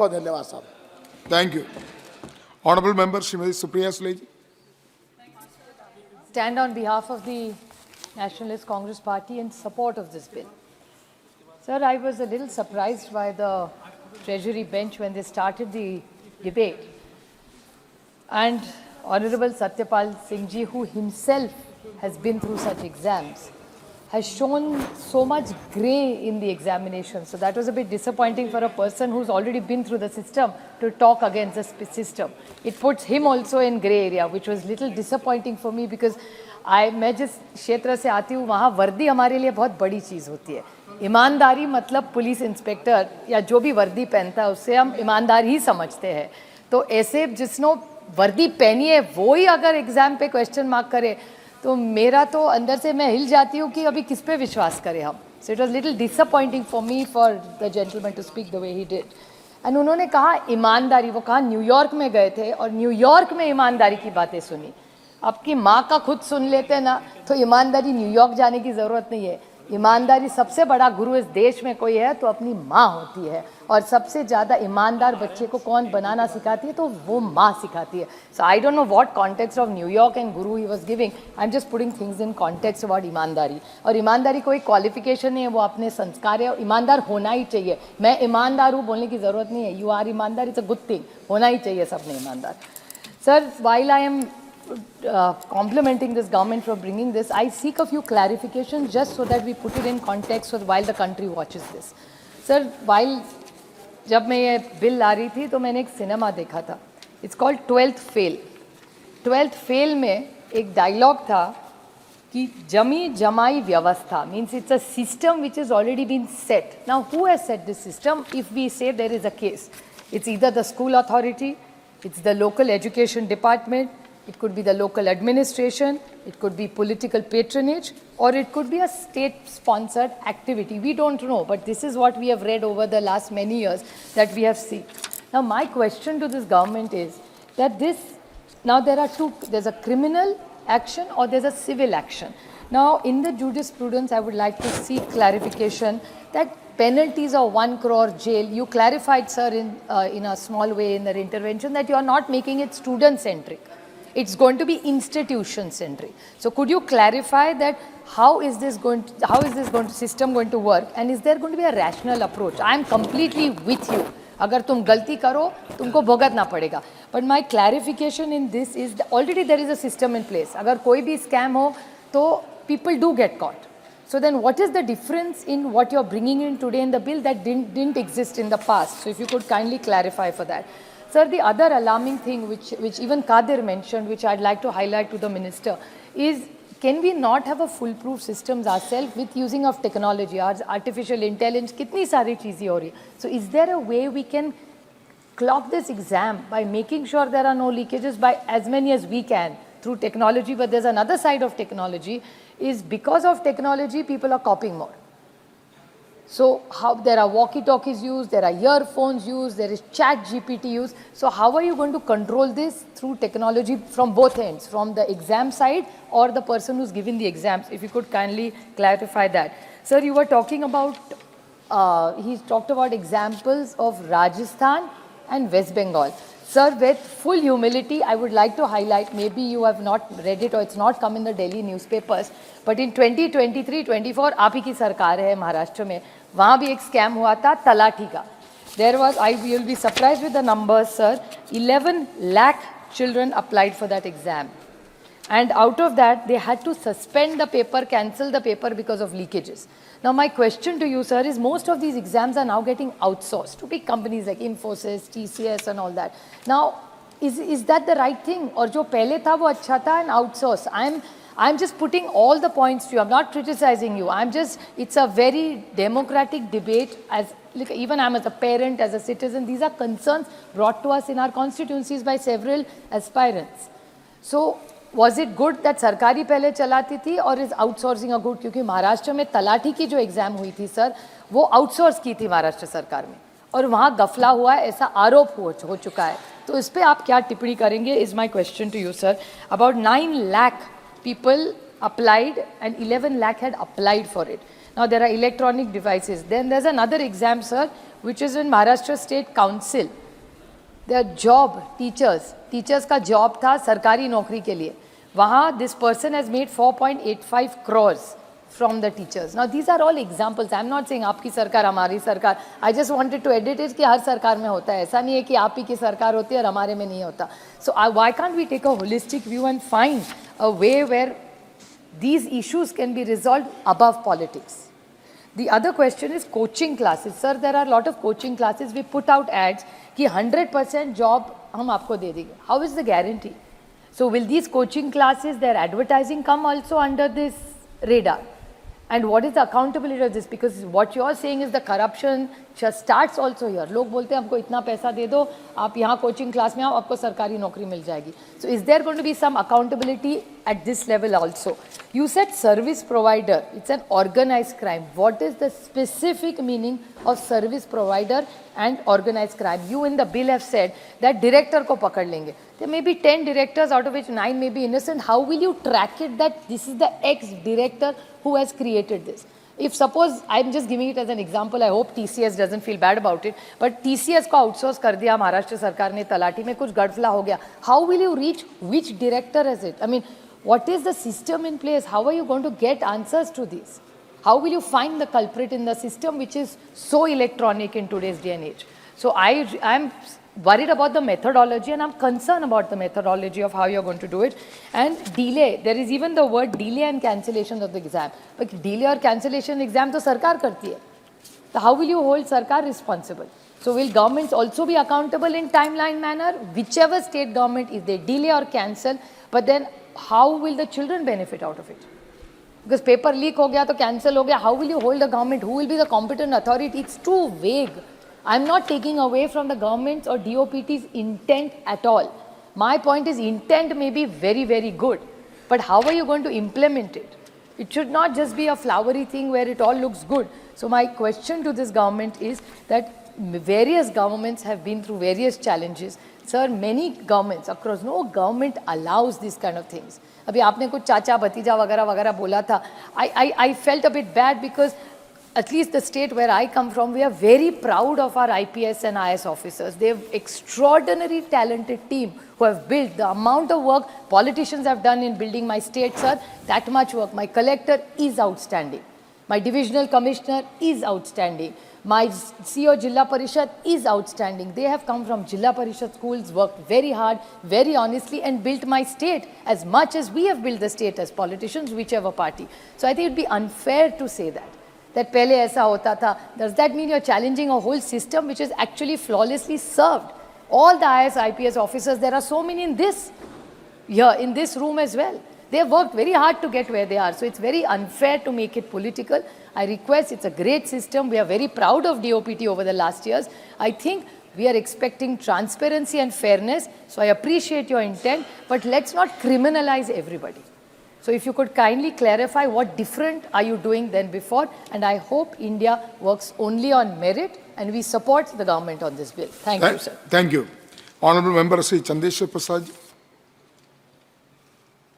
बहुत धन्यवाद साहब. Thank you. Honorable Member Srimati Supriya Sule ji. Stand on behalf of the Nationalist Congress Party in support of this bill. Sir, I was a little surprised by the Treasury bench when they started the debate. And Honorable Satyapal Singh ji, who himself has been through such exams, has shown so much grey in the examination. So that was a bit disappointing for a person who's already been through the system to talk against the system. It puts him also in grey area, which was little disappointing for me because मैं जिस क्षेत्र से आती हूँ वहाँ वर्दी हमारे लिए बहुत बड़ी चीज़ होती है. ईमानदारी मतलब पुलिस इंस्पेक्टर या जो भी वर्दी पहनता है उससे हम ईमानदार ही समझते हैं. तो ऐसे जिसने वर्दी पहनी है वो ही अगर एग्जाम पे क्वेश्चन मार्क करे तो मेरा तो अंदर से मैं हिल जाती हूँ कि अभी किस पे विश्वास करें हम. So it was little disappointing for me for the gentleman to speak the way he did. And उन्होंने कहा ईमानदारी, वो कहा न्यूयॉर्क में गए थे और न्यूयॉर्क में ईमानदारी की बातें सुनी. आपकी माँ का खुद सुन लेते हैं ना तो ईमानदारी न्यूयॉर्क जाने की ज़रूरत नहीं है. ईमानदारी सबसे बड़ा गुरु इस देश में कोई है तो अपनी माँ होती है. और सबसे ज़्यादा ईमानदार बच्चे को कौन बनाना सिखाती है तो वो माँ सिखाती है. So I don't know what context of New York and guru he was giving. I am just putting things in context about ईमानदारी. और ईमानदारी कोई क्वालिफिकेशन नहीं है, वो अपने संस्कार है. ईमानदार होना ही चाहिए. मैं ईमानदार हूँ बोलने की ज़रूरत नहीं है. यू आर ईमानदार, इट्स अ गुड थिंग. होना ही चाहिए सबने ईमानदार. Sir, while I am complimenting this government for bringing this, I seek a few clarifications just so that we put it in context while the country watches this. Sir, while जब मैं ये bill ला रही थी तो मैंने एक cinema देखा था. It's called 12th Fail. 12th Fail में एक डायलॉग था कि जमी जमाई व्यवस्था means it's a system which has already been set. Now who has set this system? If we say there is a case, it's either the school authority, it's the local education department, it could be the local administration, it could be political patronage, or it could be a state-sponsored activity. We don't know, but this is what we have read over the last many years that we have seen. Now, my question to this government is that now there are two, there's a criminal action or there's a civil action. Now, in the jurisprudence, I would like to seek clarification that penalties of 1 crore jail, you clarified, sir, in a small way in the intervention that you are not making it student-centric. It's going to be institution-centric. So could you clarify that how is this system going to work, and is there going to be a rational approach? I am completely with you. अगर तुम गलती करो तुमको भुगतना पड़ेगा. But my clarification in this is that already there is a system in place. अगर कोई भी scam हो तो people do get caught. So then what is the difference in what you're bringing in today in the bill that didn't exist in the past? So if you could kindly clarify for that. Sir, the other alarming thing which even Kadir mentioned, which I'd like to highlight to the minister, is can we not have a foolproof systems ourselves with using of technology, artificial intelligence, kitni sari cheezein ho rahi. So is there a way we can clock this exam by making sure there are no leakages by as many as we can through technology? But there's another side of technology, is because of technology people are copying more. So how there are walkie-talkies used, there are earphones used, there is chat GPT used. So how are you going to control this through technology from both ends, from the exam side or the person who's giving the exams? If you could kindly clarify that. Sir, you were talking about, he talked about examples of Rajasthan and West Bengal. Sir, with full humility, I would like to highlight, maybe you have not read it or it's not come in the Delhi newspapers, but in 2023-24, आप ही की सरकार है महाराष्ट्र में, वहाँ भी एक scam हुआ था तलाठी का. There was, you will be surprised with the numbers, sir, 11 lakh children applied for that exam. And out of that, they had to suspend the paper, cancel the paper because of leakages. Now, my question to you, sir, is most of these exams are now getting outsourced to big companies like Infosys, TCS and all that. Now, is that the right thing? Or jo pehle tha wo acha tha and outsource? I'm just putting all the points to you. I'm not criticizing you. It's a very democratic debate. Even I'm as a parent, as a citizen, these are concerns brought to us in our constituencies by several aspirants. So, was it good that सरकारी पहले चलाती थी और is outsourcing a good? क्योंकि महाराष्ट्र में तलाठी की जो exam हुई थी सर वो आउटसोर्स की थी महाराष्ट्र सरकार में और वहाँ गफला हुआ है ऐसा आरोप हो चुका है. तो इस पे आप क्या टिप्पणी करेंगे is my question to you, sir. About 9 lakh people applied and 11 lakh had applied for it. Now there are electronic devices. Then there's another exam, sir, which is in Maharashtra State Council. Their job, teachers का job था सरकारी नौकरी के लिए. वहाँ this person has made 4.85 crores from the teachers. Now these are all examples. I'm not saying आपकी सरकार हमारी सरकार. I just wanted to edit it कि हर सरकार में होता है. ऐसा नहीं है कि आप ही की सरकार होती है और हमारे में नहीं होता. So why can't we take a holistic view and find a way where these issues can be resolved above politics? The other question is coaching classes. Sir, there are a lot of coaching classes. We put out ads कि 100% job हम आपको दे देंगे. How is the guarantee? So will these coaching classes, their advertising come also under this radar? And what is the accountability of this? Because what you are saying is the corruption just starts also here. लोग बोलते हैं हमको इतना पैसा दे दो, आप यहाँ coaching class में आओ, आपको सरकारी नौकरी मिल जाएगी. So is there going to be some accountability at this level also? You said service provider. It's an organized crime. What is the specific meaning of service provider and organized crime? You in the bill have said that director को पकड़ लेंगे. There may be 10 directors, out of which 9 may be innocent. How will you track it that this is the ex-director who has created this? If suppose, I'm just giving it as an example, I hope TCS doesn't feel bad about it, but TCS को outsource कर दिया महाराष्ट्र सरकार ने, तलाटी में कुछ गड़फला हो गया. How will you reach which director is it? I mean, what is the system in place? How are you going to get answers to this? How will you find the culprit in the system which is so electronic in today's day and age? So I'm worried about the methodology and I'm concerned about the methodology of how you're going to do it. And delay, there is even the word delay and cancellation of the exam. But delay or cancellation exam to sarkar karti hai. So how will you hold sarkar responsible? So will governments also be accountable in timeline manner? Whichever state government, if they delay or cancel, but then how will the children benefit out of it? Because paper leak ho gaya to cancel ho gaya, how will you hold the government? Who will be the competent authority? It's too vague. I'm not taking away from the government's or DOPT's intent at all. My point is intent may be very, very good, but how are you going to implement it? It should not just be a flowery thing where it all looks good. So my question to this government is that various governments have been through various challenges. Sir, many governments across, no government allows these kind of things. अभी आपने कुछ चाचा भतीजा वगैरह वगैरह बोला था. I felt a bit bad because at least the state where I come from, we are very proud of our IPS and IS officers. They have extraordinary talented team who have built the amount of work politicians have done in building my state, sir. That much work. My collector is outstanding. My divisional commissioner is outstanding. My CEO Jilla Parishad is outstanding. They have come from Jilla Parishad schools, worked very hard, very honestly, and built my state as much as we have built the state as politicians, whichever party. So I think it would be unfair to say that pehle aisa hota tha. Does that mean you're challenging a whole system which is actually flawlessly served? All the IS, IPS officers, there are so many in this room as well. They have worked very hard to get where they are. So it's very unfair to make it political. I request, it's a great system. We are very proud of DOPT over the last years. I think we are expecting transparency and fairness. So I appreciate your intent, but let's not criminalize everybody. So if you could kindly clarify what different are you doing than before, and I hope India works only on merit, and we support the government on this bill. Thank you, sir. Thank you. Honorable Member Sri Chandeshwar Prasad ji.